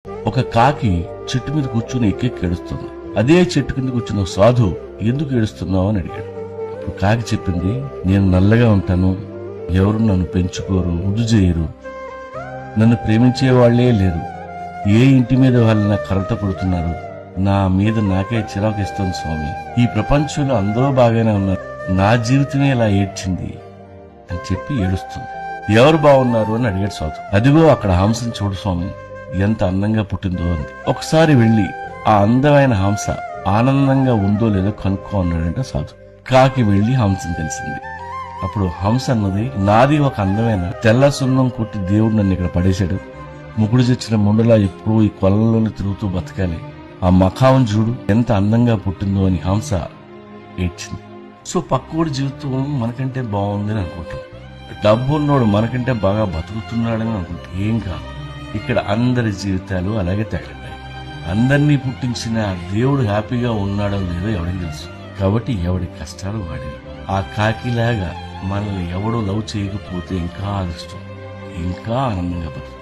ఒక కాకి చెట్టు మీద కూర్చుని ఎక్కెక్కి ఏడుస్తుంది. అదే చెట్టు కింద కూర్చున్న సాధు ఎందుకు ఏడుస్తున్నావు అని అడిగాడు. అప్పుడు కాకి చెప్పింది, నేను నల్లగా ఉంటాను, ఎవరు నన్ను పెంచుకోరు, ముద్దు చేయరు, నన్ను ప్రేమించే వాళ్లే లేరు, ఏ ఇంటి మీద వాళ్ళ కర్రత కొడుతున్నారు, నా మీద నాకే చిరాకు ఇస్తుంది స్వామి, ఈ ప్రపంచంలో అందరూ బాగానే ఉన్నారు, నా జీవితమే ఇలా ఏడ్చింది అని చెప్పి ఏడుస్తుంది. ఎవరు బాగున్నారు అని అడిగాడు సాధు. అదిగో అక్కడ హంసని చూడు స్వామి, ఎంత అందంగా పుట్టిందో అంది. ఒకసారి వెళ్లి ఆ అందమైన హంస ఆనందంగా ఉందో లేదో కనుక్కో అన్నాడంట సాధు. కాకి వెళ్లి హంసని తెలిసింది. అప్పుడు హంస అన్నది, నాది ఒక అందమైన తెల్ల సున్నం కొట్టి దేవుడు నన్ను ఇక్కడ పడేశాడు, ముగుడు తెచ్చిన ముండలా ఎప్పుడూ ఈ కొలంలోనే తిరుగుతూ బతకాలి, ఆ మఖావం చూడు ఎంత అందంగా పుట్టిందో అని హంస ఏడ్చింది. సో పక్కోడి జీవితం మనకంటే బాగుందని అనుకుంటాం, డబ్బు ఉన్నోడు మనకంటే బాగా బతుకుతున్నాడని అనుకుంటాం. ఏం కాదు, ఇక్కడ అందరి జీవితాలు అలాగే తగిలినాయి. అందరినీ పుట్టించిన దేవుడు హ్యాపీగా ఉన్నాడో లేదో ఎవరికి తెలుసు. కాబట్టి ఎవడి కష్టాలు వాడి. ఆ కాకిలాగా మనల్ని ఎవడో లవ్ చేయకపోతే ఇంకా అదృష్టం, ఇంకా ఆనందంగా బతుకు.